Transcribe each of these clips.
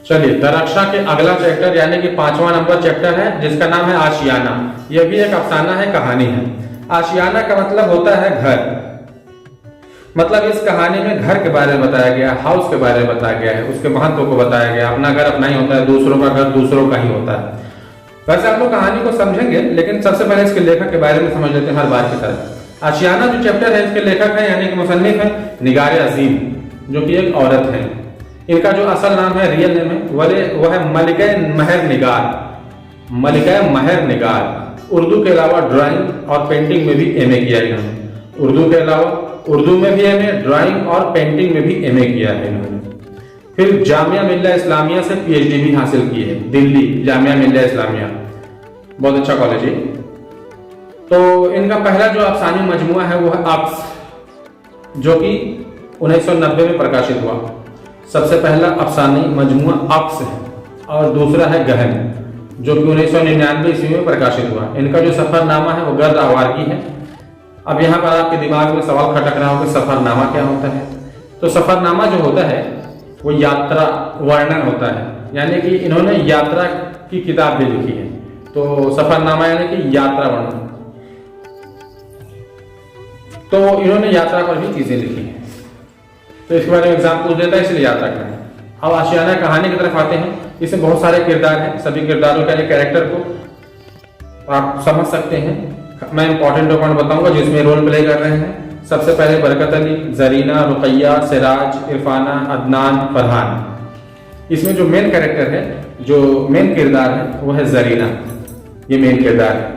चलिए, दरक्षा के अगला चैप्टर यानी कि 5वां नंबर चैप्टर है जिसका नाम है आशियाना। यह भी एक अफसाना है, कहानी है। आशियाना का मतलब होता है घर। मतलब इस कहानी में घर के बारे में बताया गया, हाउस के बारे में बताया गया है, उसके महत्व को बताया गया। अपना घर अपना ही होता है, दूसरों का घर दूसरों का ही होता है। वैसे आप लोग कहानी को समझेंगे, लेकिन सबसे पहले इसके लेखक के बारे में समझ लेते हैं हर बार की तरह। आशियाना जो चैप्टर है, इसके लेखक है यानी कि मुसन्निफ है निगार अजीम, जो कि एक औरत है। इनका जो असल नाम है, रियल नेम है, वह है मलिका महर निगार। मलिका महर निगार। उर्दू के अलावा ड्राइंग और पेंटिंग में भी एमए किया है इन्होंने। उर्दू के अलावा उर्दू में भी एमए, ड्राइंग और पेंटिंग में भी एमए किया है इन्होंने। फिर जामिया मिल्ला इस्लामिया से पीएचडी भी हासिल की है, दिल्ली जामिया मिल्ला इस्लामिया, बहुत अच्छा कॉलेज है। तो इनका पहला जो अफसानी मजमुआ है वो है अक्स, जो कि 1990 में प्रकाशित हुआ। सबसे पहला अफसानी मजमुआ अक्स है, और दूसरा है गहन, जो कि 1999 ईस्वी में प्रकाशित हुआ। इनका जो सफरनामा है वो गर्द आवारगी है। अब यहाँ पर आपके दिमाग में सवाल खटक रहा हो कि सफरनामा क्या होता है। तो सफरनामा जो होता है वो यात्रा वर्णन होता है, यानी कि इन्होंने यात्रा की किताब भी लिखी है। तो सफरनामा यानी कि यात्रा वर्णन। तो इन्होंने यात्रा पर भी चीजें लिखी हैं, तो इसके बारे में एग्जाम पूछ देता है, इसलिए यात्रा करें। अब आशियाना कहानी की तरफ आते हैं। इसमें बहुत सारे किरदार हैं, सभी किरदारों के कैरेक्टर को आप समझ सकते हैं। मैं इंपॉर्टेंट पॉइंट बताऊंगा जिसमें रोल प्ले कर रहे हैं। सबसे पहले बरकत अली, जरीना, रुकैया, सिराज, इरफाना, अदनान, फरहान। इसमें जो मेन कैरेक्टर है, जो मेन किरदार है, वो है जरीना। ये मेन किरदार है,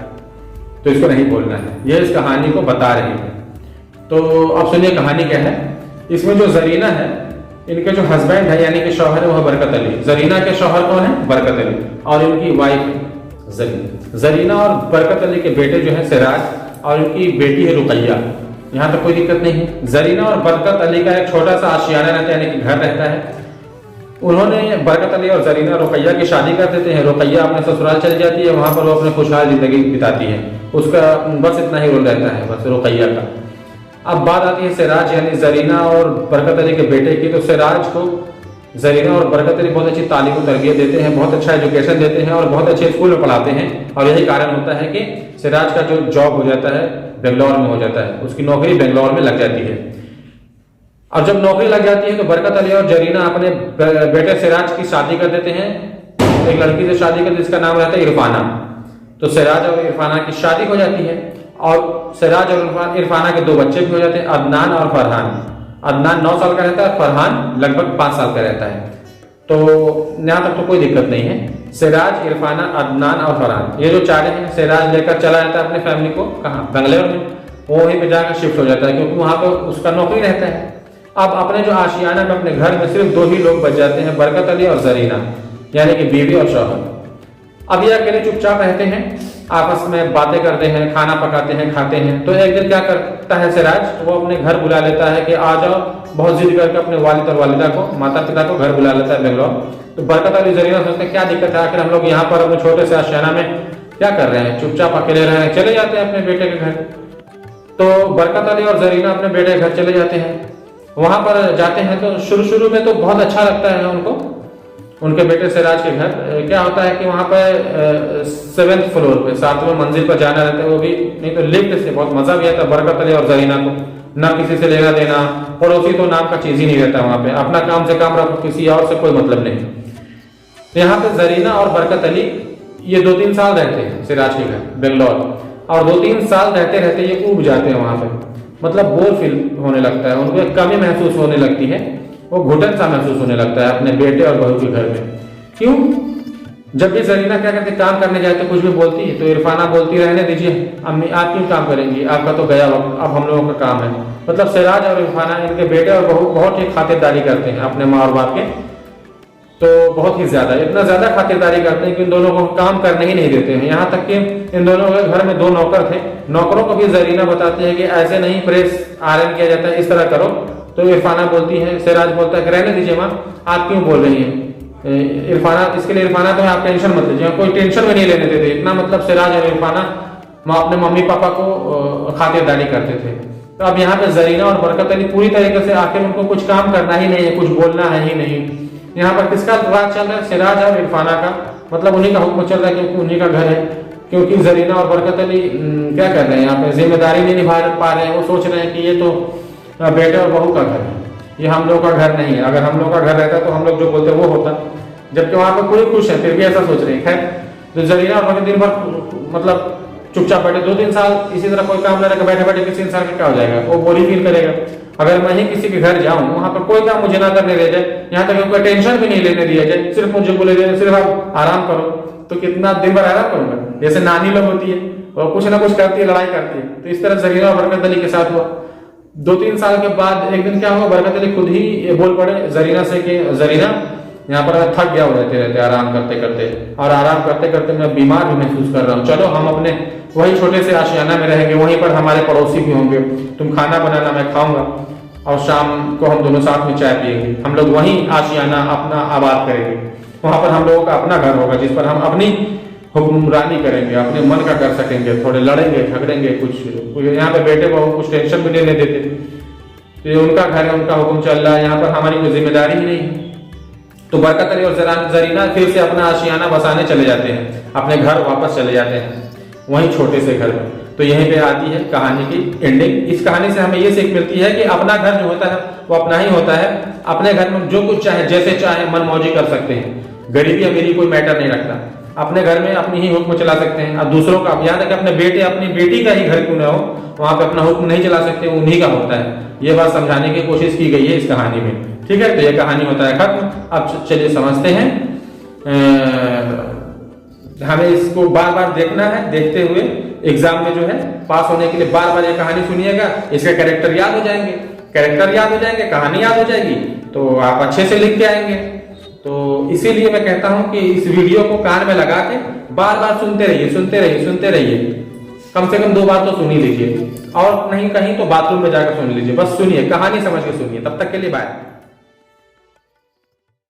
तो इसको नहीं बोलना है, ये इस कहानी को बता रही है। तो अब सुनिए कहानी क्या है। इसमें जो जरीना है, इनके जो हस्बैंड है यानी कि शौहर है, वह बरकत अली। जरीना के शौहर कौन है? बरकत अली। और इनकी वाइफ जरीना। जरीना और बरकत अली के बेटे जो है सिराज, और इनकी बेटी है रुकैया। यहाँ तक कोई दिक्कत नहीं है। जरीना और बरकत अली का एक छोटा सा आशियाना रहता है, यानी कि घर रहता है। उन्होंने बरकत अली और जरीना रुकैया की शादी कर देते हैं। रुकैया अपने ससुराल चली जाती है, वहां पर वो अपने खुशहाल जिंदगी बिताती है। उसका बस इतना ही रोल रहता है, बस रुकैया का। अब बात आती है सिराज यानी जरीना और बरकत अली के बेटे की। तो सिराज को जरीना और बरकत अली बहुत अच्छी तालीम और तरबियत देते हैं, बहुत अच्छा एजुकेशन देते हैं, और बहुत अच्छे स्कूल में पढ़ाते हैं। और यही कारण होता है कि सिराज का जो जॉब हो जाता है बेंगलोर में हो जाता है, उसकी नौकरी बेंगलोर में लग जाती है। और जब नौकरी लग जाती है तो बरकत अली और जरीना अपने बेटे सिराज की शादी कर देते हैं। एक लड़की से शादी करते जिसका नाम रहता है इरफाना। तो सिराज और इरफाना की शादी हो जाती है, और सिराज और इरफाना के 2 बच्चे भी हो जाते हैं, अदनान और फरहान। अदनान 9 साल का रहता है, फरहान लगभग 5 साल का रहता है। तो यहाँ तक तो कोई दिक्कत नहीं है। सिराज, इरफाना, अदनान और फरहान, ये जो चारे हैं, सिराज लेकर चला जाता है अपने फैमिली को कहाँ? बेंगलोर में। वो वहीं पे जाकर शिफ्ट हो जाता है, क्योंकि वहां पर उसका नौकरी रहता है। अब अपने जो आशियाना में अपने घर में सिर्फ 2 ही लोग बच जाते हैं, बरकत अली और जरीना, यानी कि बीवी और शौहर। अब ये अकेले चुपचाप रहते हैं, आपस में बातें करते हैं, खाना पकाते हैं, खाते हैं। तो एक दिन क्या करता है सिराज, वो अपने घर बुला लेता है कि आ जाओ। बहुत जिद करके अपने वालिद और वालिदा को, माता पिता को घर बुला लेता है बेंगलोर। तो बरकत अली जरीना सोचते हैं क्या दिक्कत है, आखिर हम लोग यहाँ पर अपने छोटे से आशियाना में क्या कर रहे हैं, चुपचाप अकेले रह रहे हैं, चले जाते हैं अपने बेटे के घर। तो बरकत अली और जरीना अपने बेटे के घर चले जाते हैं। वहां पर जाते हैं तो शुरू में तो बहुत अच्छा लगता है उनको, उनके बेटे सिराज के घर। क्या होता है कि वहां पर 7th फ्लोर पे, 7वें मंजिल पर जाना रहता है, वो भी नहीं तो लिफ्ट से। बहुत मजा भी आता है बरकत अली और जरीना को, ना किसी से लेना देना, पड़ोसी तो नाम का चीज ही नहीं रहता वहां पे। अपना काम से काम रखो, किसी और से कोई मतलब नहीं। तो यहाँ पे जरीना और बरकत अली ये 2-3 साल रहते हैं सिराज के घर बेंगलोर, और 2-3 साल रहते रहते ये ऊब जाते हैं वहां पे। मतलब बोर फील होने लगता है उनको, एक कमी महसूस होने लगती है, वो घुटन सा महसूस होने लगता है अपने बेटे और बहू के घर में। क्यों? जब भी जरीना क्या करती, काम करने जाते कुछ भी बोलती है, तो इरफाना बोलती रहने दीजिए अम्मी, आप क्यों काम करेंगी, आपका तो गया वक्त, अब हम लोगों का काम है। मतलब सिराज और इरफाना, इनके बेटे और बहू बहुत ही खातिरदारी करते हैं अपने माँ और बाप के। तो बहुत ही ज्यादा, इतना ज्यादा खातिरदारी करते हैं कि इन दोनों को काम करने ही नहीं देते हैं। यहाँ तक कि इन दोनों के घर में 2 नौकर थे, नौकरों को भी जरीना बताते हैं कि ऐसे नहीं प्रेस आयरन किया जाता है, इस तरह करो। तो इरफाना बोलती है, सिराज बोलता है कि रहने दीजिए माँ, आप क्यों बोल रही हैं। इरफाना, इसके लिए इरफाना तो आप टेंशन मत लीजिए, कोई टेंशन में नहीं लेने देते। इतना मतलब सिराज और इरफाना अपने मम्मी पापा को खातिरदारी करते थे। तो अब यहाँ पे जरीना और बरकत अली पूरी तरीके से, आखिर उनको कुछ काम करना ही नहीं है, कुछ बोलना है ही नहीं, यहाँ पर किसका राज चल रहा है? सिराज और इरफाना का, मतलब उन्हीं का हुक्म चल रहा है क्योंकि उन्हीं का घर है। क्योंकि जरीना और बरकत अली क्या कर रहे हैं यहाँ पे, जिम्मेदारी नहीं निभा पा रहे हैं। वो सोच रहे हैं कि ये तो बेटे और बहू का घर है, ये हम लोग का घर नहीं है। अगर हम लोग का घर रहता तो हम लोग जो बोलते वो होता, जबकि वहां पर पूरे खुश है, फिर भी ऐसा सोच रहे हैं। खैर, तो जरीना और बरकत दिन भर मतलब चुपचाप बैठे, 2-3 साल इसी तरह कोई काम न रखा, बैठे बैठे किसी इंसान का क्या हो जाएगा, वो बोरी फील करेगा। अगर मैं ही किसी के घर जाऊं, वहां पर कोई काम मुझे ना करने दे जाए, यहाँ तक कोई टेंशन भी नहीं लेने दिया जाए, सिर्फ मुझे बोले जाए सिर्फ आप आराम करो, तो कितना दिन भर आराम करूंगा। जैसे नानी लोग होती है और कुछ ना कुछ करती है, लड़ाई करती है, तो इस तरह जरीना और बरकत अली के साथ हुआ। 2-3 साल के बाद एक दिन क्या हुआ, बरकत अली खुद ही बोल पड़े जरीना से कि जरीना, यहाँ पर मैं थक गया हूँ रहते रहते, आराम करते करते, और आराम करते करते मैं बीमार भी महसूस कर रहा हूँ। चलो हम अपने वही छोटे से आशियाना में रहेंगे, वहीं पर हमारे पड़ोसी भी होंगे, तुम खाना बनाना मैं खाऊंगा, और शाम को हम दोनों साथ में चाय पियेंगे। हम लोग वहीं आशियाना अपना आबाद करेंगे, वहां पर हम लोगों का अपना घर होगा जिस पर हम अपनी हुक्मरानी करेंगे, अपने मन का कर सकेंगे, थोड़े लड़ेंगे झगड़ेंगे, कुछ यहाँ पे बेटे बहू कुछ टेंशन भी लेने देते। तो ये उनका घर है, उनका हुक्म चल रहा है, यहाँ पर हमारी कोई जिम्मेदारी ही नहीं है। तो बरकत अली और जरीना फिर से अपना आशियाना बसाने चले जाते हैं, अपने घर वापस चले जाते हैं, वहीं छोटे से घर में। तो यहीं पे आती है कहानी की एंडिंग। इस कहानी से हमें ये सीख मिलती है कि अपना घर जो होता है वो अपना ही होता है। अपने घर में जो कुछ चाहे, जैसे चाहे मनमौजी कर सकते हैं, गरीबी अमीरी कोई मैटर नहीं रखता। अपने घर में अपनी ही हुक्म चला सकते हैं। अब दूसरों का, याद है कि अपने बेटे अपनी बेटी का ही घर क्यों ना हो, वहां पे अपना हुक्म नहीं चला सकते, उन्हीं का होता है। ये बात समझाने की कोशिश की गई है इस कहानी में। ठीक है, तो ये कहानी होता है खत्म। अब चलिए समझते हैं, हमें इसको बार बार देखना है, देखते हुए एग्जाम में जो है पास होने के लिए बार बार ये कहानी सुनिएगा, इसके कैरेक्टर याद हो जाएंगे, कैरेक्टर याद हो जाएंगे, कहानी याद हो जाएगी, तो आप अच्छे से लिख के आएंगे। तो इसीलिए मैं कहता हूं कि इस वीडियो को कान में लगा के बार बार सुनते रहिए, सुनते रहिए, सुनते रहिए। कम से कम 2 बार तो सुन ही लीजिए, और नहीं कहीं तो बाथरूम में जाकर सुन लीजिए। बस सुनिए, कहानी समझ के सुनिए। तब तक के लिए बाय।